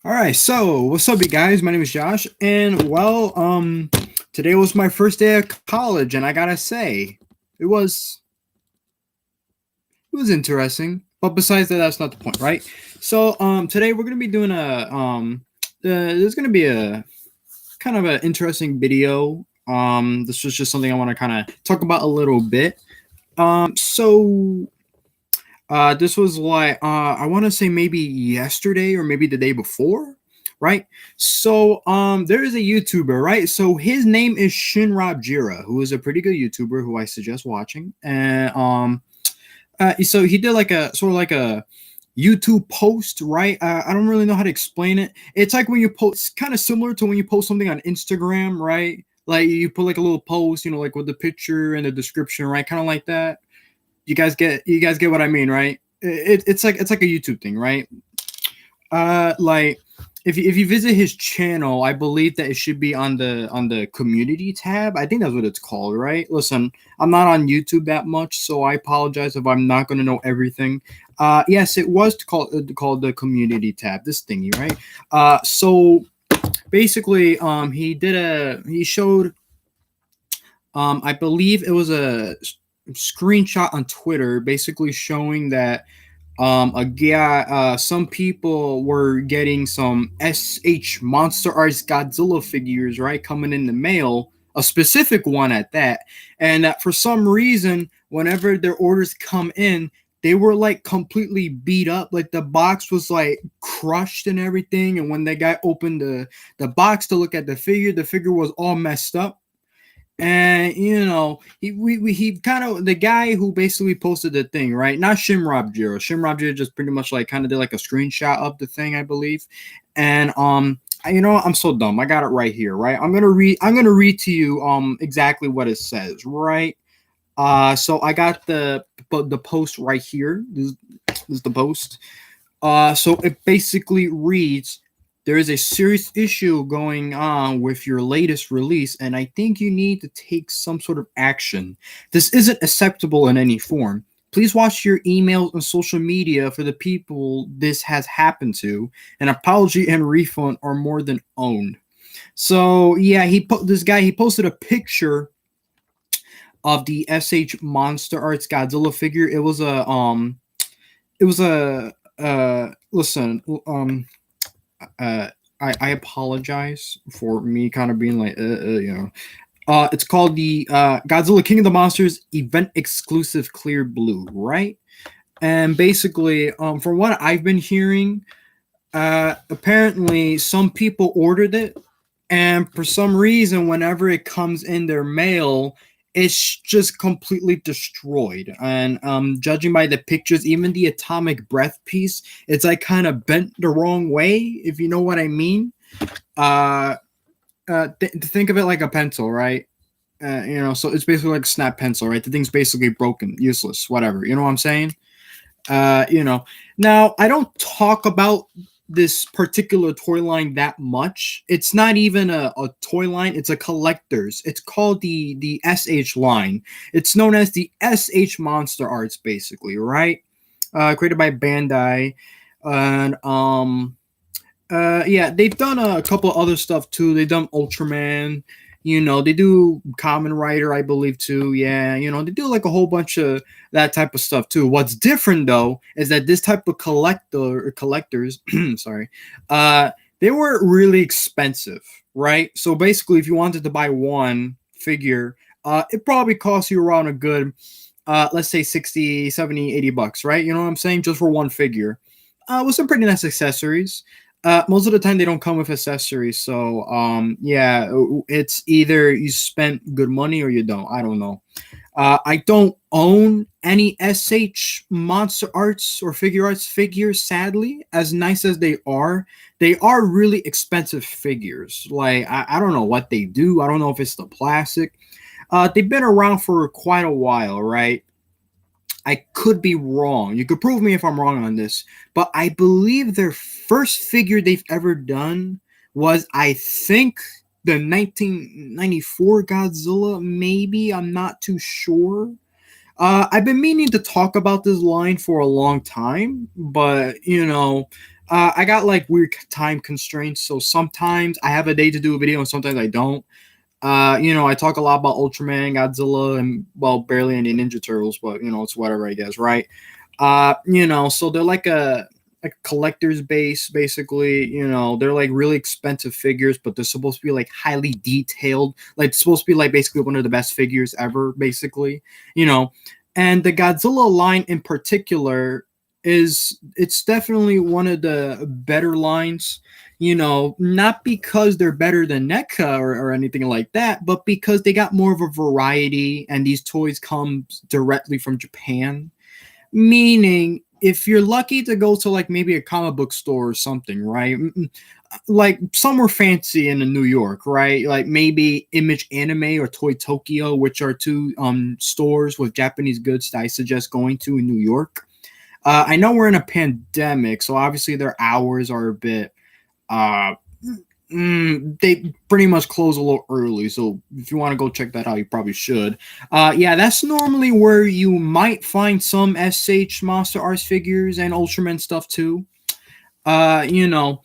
All right, so what's up, you guys? My name is Josh, and today was my first day of college, and I gotta say, it was it was interesting. But besides that, that's not the point, right? So, today we're gonna be doing there's gonna be a kind of an interesting video. This was just something I want to kind of talk about a little bit. This was I want to say maybe yesterday or maybe the day before, right? So there is a YouTuber, right? So his name is Shinrob Jira, who is a pretty good YouTuber who I suggest watching. And so he did like a sort of like a YouTube post, right? I don't really know how to explain it. It's like when you post, kind of similar to when you post something on Instagram, right? Like you put like a little post, like with the picture and the description, right? Kind of like that. You guys get what I mean, right? It's like a YouTube thing, right? Like if you visit his channel, I believe that it should be on the community tab. I think that's what it's called, right? Listen, I'm not on YouTube that much, so I apologize if I'm not gonna know everything. Yes, it was called the community tab, this thingy, right? So basically, he showed, I believe it was a screenshot on Twitter, basically showing that some people were getting some SH Monster Arts Godzilla figures, right, coming in the mail, a specific one at that, and that for some reason, whenever their orders come in, they were like completely beat up, like the box was like crushed and everything. And when the guy opened the box to look at the figure was all messed up. And he kind of, the guy who basically posted the thing, right? Not Shimrob Jiro. Shimrob Jiro just pretty much like kind of did like a screenshot of the thing, I believe. And I'm so dumb. I got it right here, right? I'm gonna read to you exactly what it says, right? So I got the post right here. This is the post. So it basically reads, there is a serious issue going on with your latest release, and I think you need to take some sort of action. This isn't acceptable in any form. Please watch your emails and social media for the people this has happened to. An apology and refund are more than owned. So yeah, he posted a picture of the SH Monster Arts Godzilla figure. It was a listen, uh I apologize for me kind of being like it's called the Godzilla King of the Monsters event exclusive clear blue, right? And basically, from what I've been hearing, apparently some people ordered it, and for some reason, whenever it comes in their mail, it's just completely destroyed. And judging by the pictures, even the atomic breath piece, it's like kind of bent the wrong way, if you know what I mean. Uh, think of it like a pencil, right? So it's basically like a snap pencil, right? The thing's basically broken, useless, whatever. You know what I'm saying? Uh, you know, Now I don't talk about this particular toy line that much. It's not even a toy line, it's a collector's. It's called the SH line. It's known as the SH Monster Arts, basically, right? Created by Bandai. And yeah, they've done a couple other stuff too. They've done Ultraman. They do Common Rider, I believe too. Yeah, they do like a whole bunch of that type of stuff too. What's different though is that this type of collectors, sorry, uh, they were really expensive, right? So basically, if you wanted to buy one figure, it probably costs you around a good, let's say 60, 70, $80, right? You know what I'm saying? Just for one figure, with some pretty nice accessories. Most of the time they don't come with accessories, so yeah, it's either you spent good money or you don't. I don't know. I don't own any SH Monster Arts or Figure Arts figures, sadly. As nice as they are really expensive figures. Like I don't know what they do. I don't know if it's the plastic. They've been around for quite a while, right? I could be wrong. You could prove me if I'm wrong on this, but I believe their first figure they've ever done was, I think, the 1994 Godzilla. Maybe, I'm not too sure. I've been meaning to talk about this line for a long time, but I got like weird time constraints, so sometimes I have a day to do a video and sometimes I don't. I talk a lot about Ultraman, Godzilla, and well, barely any Ninja Turtles, but it's whatever, I guess, right? So they're like a collector's base, basically. They're like really expensive figures, but they're supposed to be like highly detailed. Like it's supposed to be like basically one of the best figures ever, basically. You know, and the Godzilla line in particular it's definitely one of the better lines, not because they're better than NECA or anything like that, but because they got more of a variety and these toys come directly from Japan. Meaning, if you're lucky to go to like maybe a comic book store or something, right? Like somewhere fancy in New York, right? Like maybe Image Anime or Toy Tokyo, which are two stores with Japanese goods that I suggest going to in New York. I know we're in a pandemic, so obviously their hours are a bit. Uh, they pretty much close a little early, so if you want to go check that out, you probably should. Yeah, that's normally where you might find some SH Monster Arts figures and Ultraman stuff too. Uh, you know,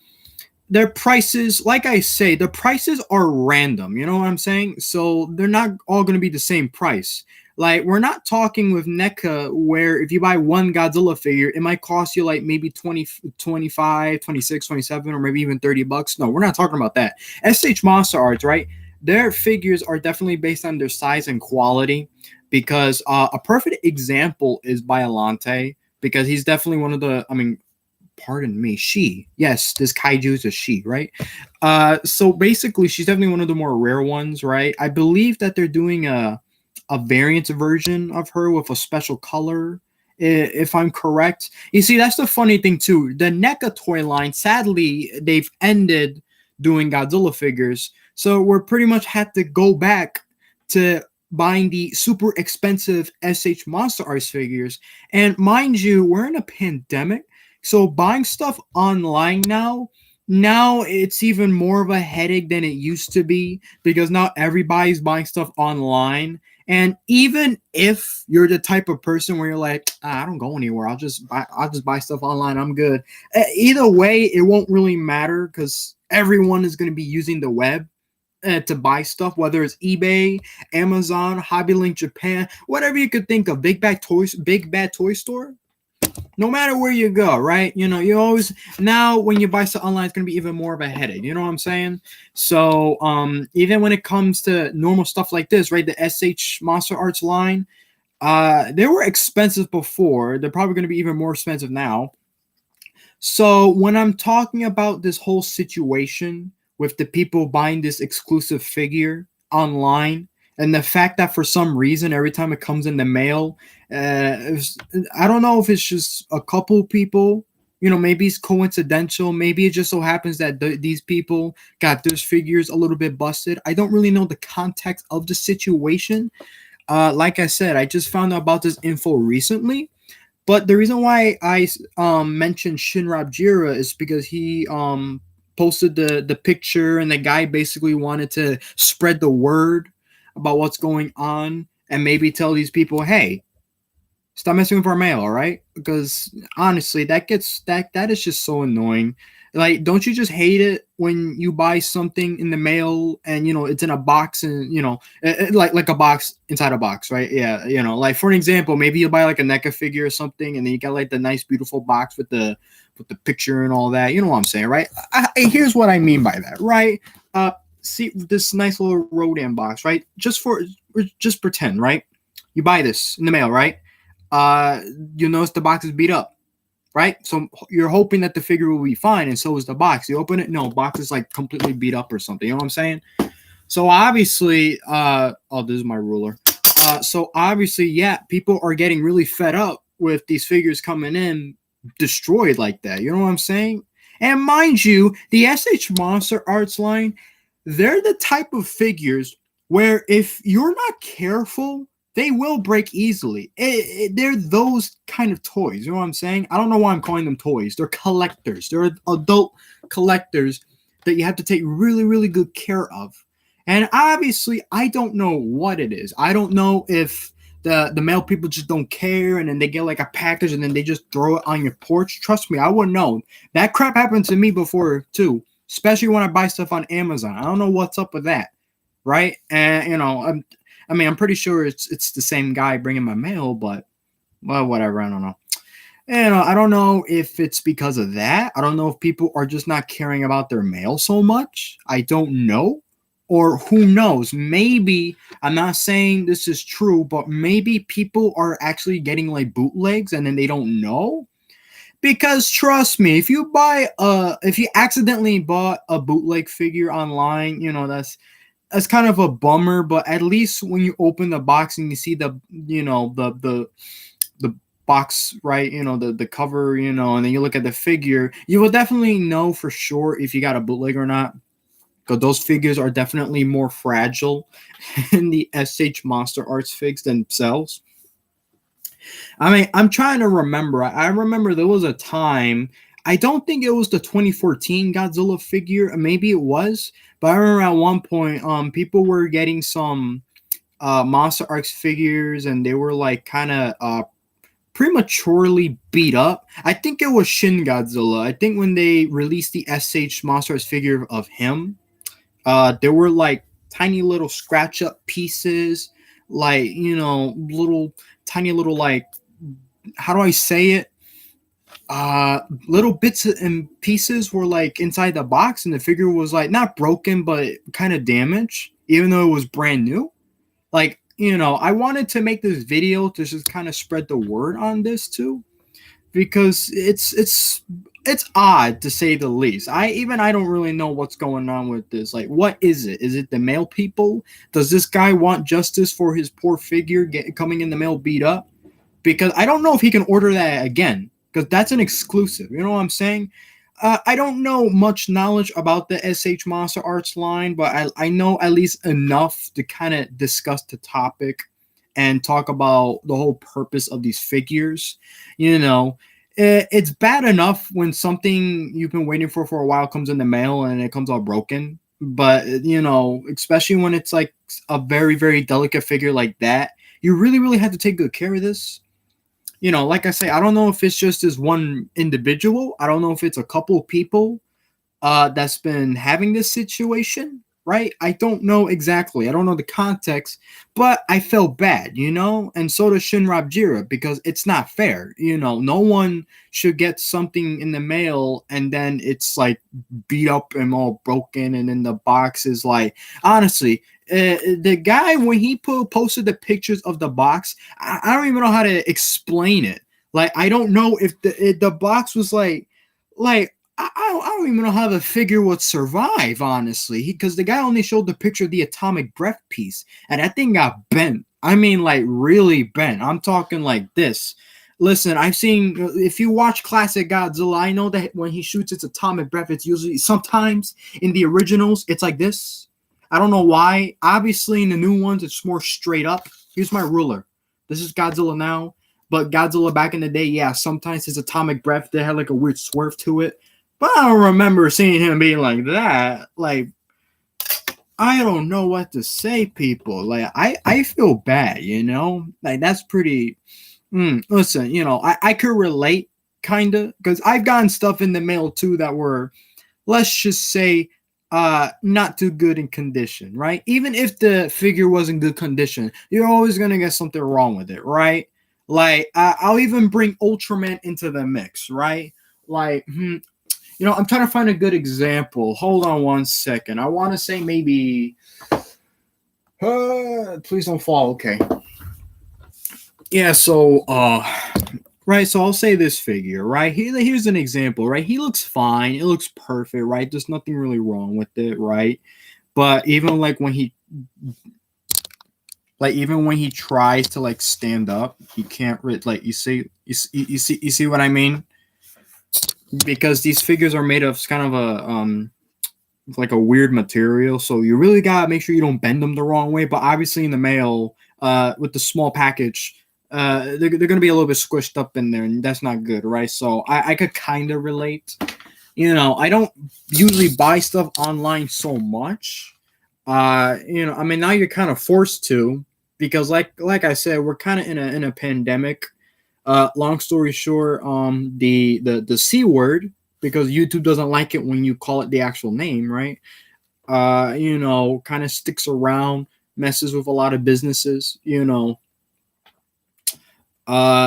their prices, like I say, the prices are random. You know what I'm saying? So they're not all going to be the same price. Like we're not talking with NECA where if you buy one Godzilla figure, it might cost you like maybe 20, 25, 26, 27, or maybe even $30. No, we're not talking about that. SH Monster Arts, right? Their figures are definitely based on their size and quality because a perfect example is Biolante because he's definitely one of the, I mean, pardon me, she. Yes, this kaiju is a she, right? So basically, she's definitely one of the more rare ones, right? I believe that they're doing a variant version of her with a special color, if I'm correct. You see, that's the funny thing too. The NECA toy line, sadly, they've ended doing Godzilla figures, so we're pretty much had to go back to buying the super expensive SH Monster Arts figures. And mind you, we're in a pandemic, so buying stuff online now it's even more of a headache than it used to be because now everybody's buying stuff online. And even if you're the type of person where you're like, I don't go anywhere, I'll just buy stuff online, I'm good. Either way, it won't really matter because everyone is going to be using the web to buy stuff, whether it's eBay, Amazon, Hobby Link Japan, whatever you could think of, Big Bad Toy Store. No matter where you go, right? You always now when you buy stuff online, it's gonna be even more of a headache. You know what I'm saying? So even when it comes to normal stuff like this, right? The SH Monster Arts line, they were expensive before. They're probably gonna be even more expensive now. So when I'm talking about this whole situation with the people buying this exclusive figure online, and the fact that for some reason every time it comes in the mail, I don't know if it's just a couple people. Maybe it's coincidental. Maybe it just so happens that these people got those figures a little bit busted. I don't really know the context of the situation. Like I said, I just found out about this info recently. But the reason why I mentioned Shinra Jira is because he posted the picture, and the guy basically wanted to spread the word about what's going on and maybe tell these people, hey, stop messing with our mail, all right? Because honestly, that is just so annoying. Like, don't you just hate it when you buy something in the mail and it's in a box and like a box inside a box, right? Yeah, like for an example, maybe you buy like a NECA figure or something, and then you got like the nice, beautiful box with the picture and all that. You know what I'm saying, right? Here's what I mean by that, right? See this nice little Rodan box, right? Just pretend, right? You buy this in the mail, right? You notice the box is beat up, right? So you're hoping that the figure will be fine, and so is the box. You open it, no, box is like completely beat up or something. You know what I'm saying? So obviously, this is my ruler. So obviously, yeah, people are getting really fed up with these figures coming in destroyed like that. You know what I'm saying? And mind you, the SH Monster Arts line, they're the type of figures where if you're not careful, they will break easily. They're those kind of toys. You know what I'm saying? I don't know why I'm calling them toys. They're collectors. They're adult collectors that you have to take really, really good care of. And obviously, I don't know what it is. I don't know if the mail people just don't care, and then they get like a package and then they just throw it on your porch. Trust me, I wouldn't know. That crap happened to me before too, especially when I buy stuff on Amazon. I don't know what's up with that, right? And I mean, I'm pretty sure it's the same guy bringing my mail, but well, whatever. I don't know. And I don't know if it's because of that. I don't know if people are just not caring about their mail so much. I don't know. Or who knows? Maybe, I'm not saying this is true, but maybe people are actually getting like bootlegs and then they don't know. Because trust me, if you accidentally bought a bootleg figure online, that's kind of a bummer, but at least when you open the box and you see the box, right, the cover, and then you look at the figure, you will definitely know for sure if you got a bootleg or not, because those figures are definitely more fragile in the SH Monster Arts figs themselves. I mean, I'm trying to remember. I remember there was a time, I don't think it was the 2014 Godzilla figure, maybe it was, but I remember at one point people were getting some Monster Arts figures, and they were like kind of prematurely beat up. I think it was Shin Godzilla. I think when they released the SH Monster Arts figure of him, there were like tiny little scratch up pieces, like, little tiny little, like, how do I say it? Little bits and pieces were like inside the box, and the figure was like not broken, but kind of damaged, even though it was brand new. Like, I wanted to make this video to just kind of spread the word on this too, because it's odd to say the least. I don't really know what's going on with this. Like, what is it? Is it the mail people? Does this guy want justice for his poor figure coming in the mail beat up? Because I don't know if he can order that again, because that's an exclusive. You know what I'm saying? I don't know much knowledge about the SH Monster Arts line, but I know at least enough to kind of discuss the topic and talk about the whole purpose of these figures. It's bad enough when something you've been waiting for a while comes in the mail and it comes all broken. But, especially when it's like a very, very delicate figure like that, you really, really have to take good care of this. Like I say, I don't know if it's just this one individual. I don't know if it's a couple of people that's been having this situation, right? I don't know exactly. I don't know the context, but I felt bad, and so does Shinra Jira, because it's not fair. No one should get something in the mail and then it's like beat up and all broken, and then the box is like, honestly, the guy, when he posted the pictures of the box, I don't even know how to explain it. Like, I don't know if the box was like I don't even know how the figure would survive, honestly, because the guy only showed the picture of the atomic breath piece, and that thing got bent. I mean, like, really bent. I'm talking like this. Listen, I've seen, if you watch classic Godzilla, I know that when he shoots its atomic breath, it's usually, sometimes in the originals, it's like this. I don't know why. Obviously, in the new ones, it's more straight up. Here's my ruler. This is Godzilla now. But Godzilla back in the day, yeah, sometimes his atomic breath, they had like a weird swerve to it. But I don't remember seeing him being like that. Like, I don't know what to say, people. Like, I feel bad, Like, that's pretty... listen, I could relate, kind of. Because I've gotten stuff in the mail, too, that were, let's just say, not too good in condition, right? Even if the figure was in good condition, you're always gonna get something wrong with it, right? Like, I'll even bring Ultraman into the mix, right? Like, I'm trying to find a good example. Hold on one second. I want to say maybe, please don't fall. Okay. Yeah. So, right. So I'll say this figure, right? Here's an example, right? He looks fine. It looks perfect, right? There's nothing really wrong with it, right? But even like when he tries to like stand up, he can't like, you see what I mean? Because these figures are made of kind of a like a weird material, so you really gotta make sure you don't bend them the wrong way. But obviously in the mail, with the small package, they're gonna be a little bit squished up in there, and that's not good, right? So I could kind of relate. I don't usually buy stuff online so much. I mean, now you're kind of forced to, because like I said, we're kind of in a pandemic. Long story short, the C word, because YouTube doesn't like it when you call it the actual name, right? Kind of sticks around, messes with a lot of businesses,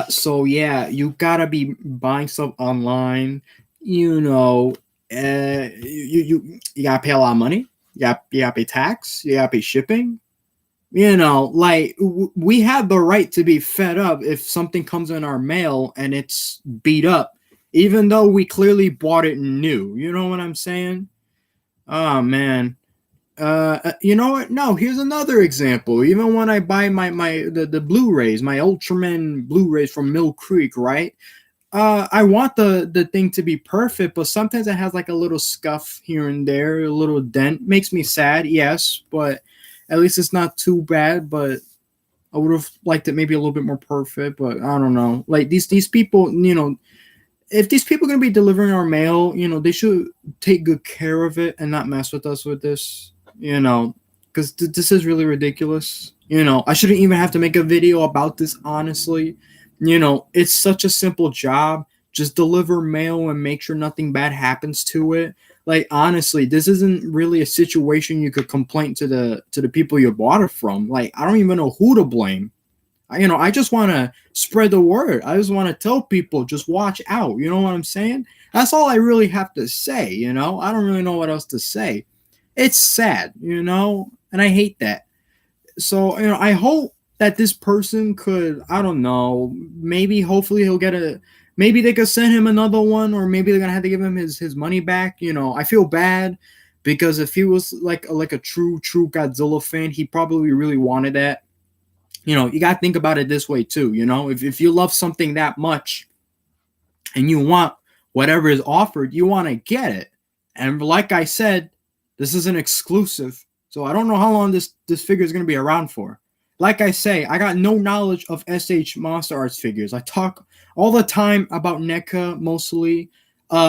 so yeah, you gotta be buying stuff online, you know, you gotta pay a lot of money. You gotta pay tax. You gotta pay shipping. Like we have the right to be fed up if something comes in our mail and it's beat up, even though we clearly bought it new. You know what I'm saying? Oh man. You know what? No, here's another example. Even when I buy the Blu-rays, my Ultraman Blu-rays from Mill Creek, right? I want the thing to be perfect, but sometimes it has like a little scuff here and there, a little dent. Makes me sad, yes, but at least it's not too bad. But I would have liked it maybe a little bit more perfect, but I don't know. Like these people, if these people are gonna be delivering our mail, they should take good care of it and not mess with us with this, because this is really ridiculous. I shouldn't even have to make a video about this, honestly. It's such a simple job. Just deliver mail and make sure nothing bad happens to it. Like honestly, this isn't really a situation you could complain to the people you bought it from. Like I don't even know who to blame. I just want to spread the word. I just want to tell people, just watch out. You know what I'm saying? That's all I really have to say. I don't really know what else to say. It's sad, and I hate that. So, I hope that this person could, I don't know, maybe hopefully maybe they could send him another one, or maybe they're going to have to give him his money back. I feel bad because if he was like a true Godzilla fan, he probably really wanted that. You got to think about it this way too. If you love something that much and you want whatever is offered, you want to get it. And like I said, this is an exclusive. So I don't know how long this figure is going to be around for. Like I say, I got no knowledge of SH Monster Arts figures. I talk all the time about NECA mostly.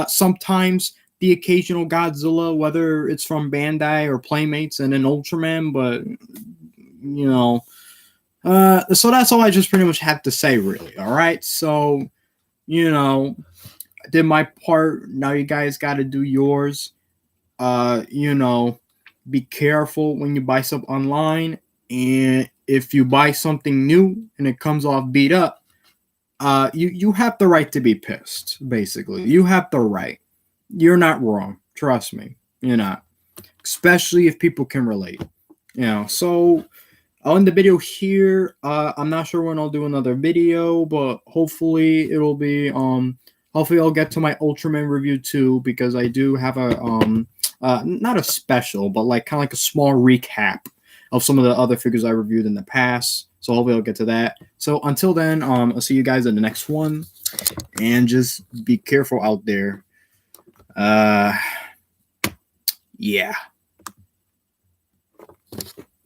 Sometimes the occasional Godzilla, whether it's from Bandai or Playmates and an Ultraman, but so that's all I just pretty much have to say, really. All right. So, I did my part. Now you guys got to do yours. Be careful when you buy stuff online. And if you buy something new and it comes off beat up, you have the right to be pissed, basically. You have the right. You're not wrong. Trust me. You're not. Especially if people can relate. So I'll end the video here. I'm not sure when I'll do another video, but hopefully it'll be hopefully I'll get to my Ultraman review too, because I do have a not a special, but like kind of like a small recap of some of the other figures I reviewed in the past. So hopefully I'll get to that. So until then, I'll see you guys in the next one, and just be careful out there. Yeah.